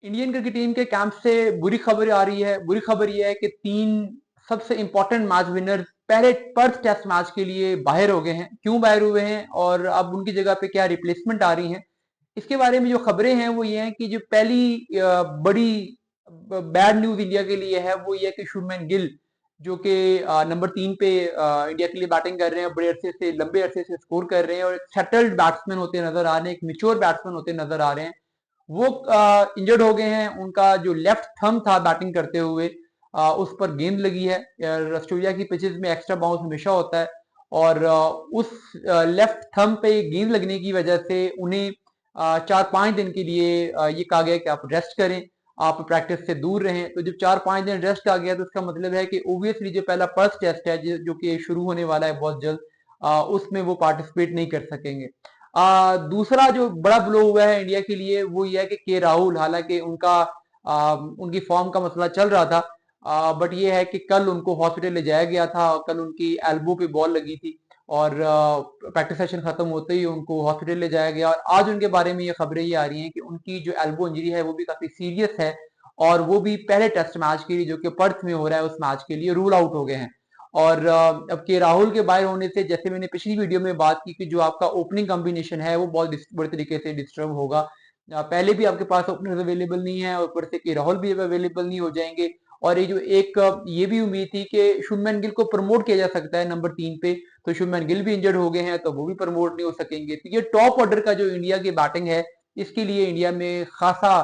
Indian cricket team के camp से बुरी खबर आ रही है। बुरी खबर यह है कि 3 सबसे इंपॉर्टेंट मैच विनर पहले पर्थ टेस्ट मैच के लिए बाहर हो गए हैं। क्यों बाहर हुए हैं और अब उनकी जगह पे क्या रिप्लेसमेंट आ रही हैं, इसके बारे में जो खबरें हैं वो ये हैं कि जो पहली बड़ी बैड न्यूज इंडिया के लिए है वो ये है कि शुभमन गिल जो कि नंबर 3 पे इंडिया के लिए बैटिंग कर रहे हैं, बड़े अरसे से लंबे अरसे से स्कोर कर रहे हैं और एक सेटल्ड बैट्समैन होते नजर आ रहे हैं, एक मिच्योर बैट्समैन होते नजर आ रहे हैं। वो इंजर्ड हो गए हैं। उनका जो लेफ्ट थंब था बैटिंग करते हुए, उस पर गेंद लगी है। ऑस्ट्रेलिया की पिचेस में एक्स्ट्रा बाउंस हमेशा होता है और उस लेफ्ट थंब पे गेंद लगने की वजह से उन्हें 4-5 दिन के लिए ये कहा गया कि आप रेस्ट करें, आप प्रैक्टिस से दूर रहें। तो जब 4-5 दिन रेस्ट आ गया तो इसका मतलब है कि ओबियसली जो पहला फर्स्ट टेस्ट है जो कि शुरू होने वाला है बहुत जल्द, उसमें वो पार्टिसिपेट नहीं कर सकेंगे। दूसरा जो बड़ा ब्लो हुआ है इंडिया के लिए वो ये है कि राहुल, हालांकि उनकी फॉर्म का मसला चल रहा था, बट ये है कि कल उनको हॉस्पिटल ले जाया गया था। कल उनकी एल्बो पे बॉल लगी थी और प्रैक्टिस सेशन खत्म होते ही उनको हॉस्पिटल ले जाया गया और आज उनके बारे में ये खबरें ये आ रही हैं कि उनकी जो एल्बो इंजरी है वो भी काफी सीरियस है और वो भी पहले टेस्ट मैच के लिए जो कि पर्थ में हो रहा है उस मैच के लिए रूल आउट हो गए हैं। और अब के राहुल के बाहर होने से, जैसे मैंने पिछली वीडियो में बात की कि जो आपका ओपनिंग कॉम्बिनेशन है वो बहुत बुरे तरीके से डिस्टर्ब होगा। पहले भी आपके पास ओपनर्स अवेलेबल नहीं है और ऊपर से के राहुल भी अवेलेबल नहीं हो जाएंगे। और ये जो एक ये भी उम्मीद थी कि शुभमन गिल को प्रमोट किया जा सकता है नंबर 3 पे, तो शुभमन गिल भी इंजर्ड हो गए हैं तो वो भी प्रमोट नहीं हो सकेंगे। तो ये टॉप ऑर्डर का जो इंडिया की बैटिंग है इसके लिए इंडिया में खासा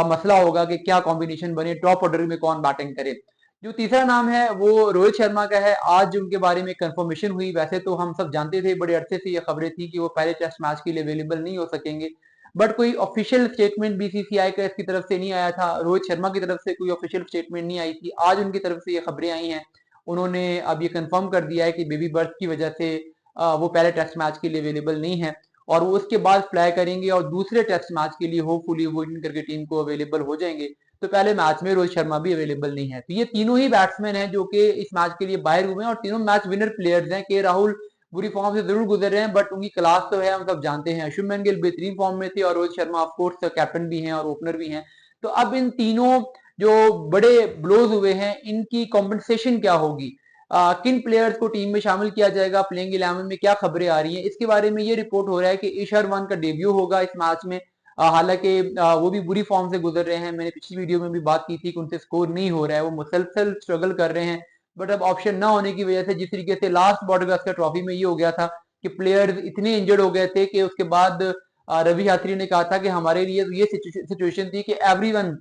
मसला होगा कि क्या कॉम्बिनेशन बने, टॉप ऑर्डर में कौन बैटिंग करे। जो तीसरा नाम है वो रोहित शर्मा का है। आज उनके बारे में कंफर्मेशन हुई। वैसे तो हम सब जानते थे, बड़े अरसे से ये खबरें थी कि वो पहले टेस्ट मैच के लिए अवेलेबल नहीं हो सकेंगे, बट कोई ऑफिशियल स्टेटमेंट बीसीसीआई का इसकी तरफ से नहीं आया था। रोहित शर्मा की तरफ से कोई ऑफिशियल स्टेटमेंट नहीं आई थी। आज उनकी तरफ से ये खबरें आई हैं। उन्होंने अब ये कंफर्म कर दिया है कि बेबी बर्थ की वजह से वो पहले टेस्ट मैच के लिए अवेलेबल नहीं है और वो उसके बाद फ्लाई करेंगे और दूसरे टेस्ट मैच के लिए होपफुली वो इंडियन क्रिकेट टीम को अवेलेबल हो जाएंगे। तो पहले मैच में रोहित शर्मा भी अवेलेबल नहीं है। तो ये तीनों ही बैट्समैन हैं जो कि इस मैच के लिए बाहर हुए हैं और तीनों मैच विनर प्लेयर्स हैं। के राहुल बुरी फॉर्म से जरूर गुजर रहे हैं बट उनकी क्लास तो है, हम सब जानते हैं। शुभमन गिल बेहतरीन फॉर्म में थे और Rohit Sharma of course captain भी हैं और ओपनर भी हैं। तो अब इन तीनों जो बड़े ब्लोज हुए हैं इनकी कॉम्पनसेशन क्या होगी, किन प्लेयर्स को टीम में शामिल किया जाएगा, प्लेइंग 11 में क्या खबरें आ रही हैं, इसके बारे में ये रिपोर्ट हो रहा है कि ईशर वन का डेब्यू होगा इस मैच में। हालांकि वो भी बुरी फॉर्म से गुजर रहे हैं। मैंने पिछली वीडियो में भी बात की थी कि उनसे स्कोर नहीं हो रहा है, वो मुसलसल स्ट्रगल कर रहे हैं। बट अब ऑप्शन ना होने की वजह से, जिस तरीके से लास्ट बॉर्डर ट्रॉफी में ये हो गया था कि प्लेयर्स इतने इंजर्ड हो गए थे कि उसके बाद रवि शास्त्री ने कहा था कि हमारे लिए ये सिचुएशन थी कि एवरीवन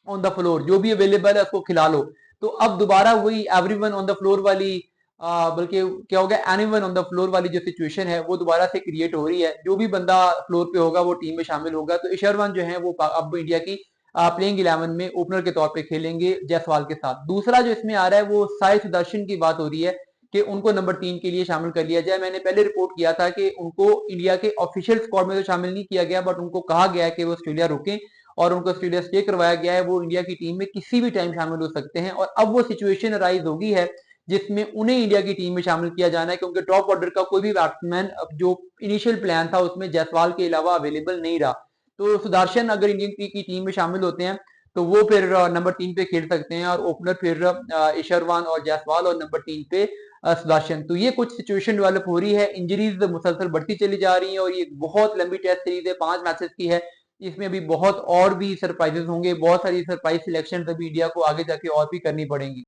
ऑन द फ्लोर, जो भी अवेलेबल है उसको खिला लो। तो अब दोबारा वही एवरीवन ऑन द फ्लोर वाली, बल्कि क्या हो गया, एनीवन ऑन द फ्लोर वाली जो सिचुएशन है वो दोबारा से क्रिएट हो रही है। जो भी बंदा फ्लोर पे होगा वो टीम में शामिल होगा। तो ईशरवन जो है वो अब इंडिया की प्लेइंग 11 में ओपनर के तौर पे खेलेंगे जायसवाल के साथ। दूसरा जो इसमें आ रहा है वो साई सुदर्शन की बात हो रही है कि उनको नंबर 3 के लिए शामिल कर लिया जाए। मैंने पहले रिपोर्ट किया था कि उनको इंडिया के ऑफिशियल स्क्वाड में तो शामिल नहीं किया गया, बट उनको कहा गया है कि वो ऑस्ट्रेलिया रुकें और उनको ऑस्ट्रेलिया स्टे करवाया गया है। वो इंडिया की टीम में किसी भी टाइम शामिल हो सकते हैं और अब वो सिचुएशन अराइज होगी है जिसमें उन्हें इंडिया की टीम में शामिल किया जाना है, क्योंकि टॉप ऑर्डर का कोई भी बैट्समैन जो इनिशियल प्लान था उसमें जायसवाल के अलावा अवेलेबल नहीं रहा। तो सुदर्शन अगर इंडियन की टीम में शामिल होते हैं तो वो फिर नंबर 3 पे खेल सकते हैं और ओपनर फिर ईशरवान और जायसवाल और नंबर 3 पे सुदर्शन। तो ये कुछ सिचुएशन डेवलप हो रही है। इंजरीज मुसलसल बढ़ती चली जा रही है और ये बहुत लंबी टेस्ट सीरीज है, 5 मैचेस की है। इसमें अभी बहुत और भी सरप्राइजेस होंगे, बहुत सारी सरप्राइज सिलेक्शन अभी इंडिया को आगे जाके और भी करनी पड़ेंगी।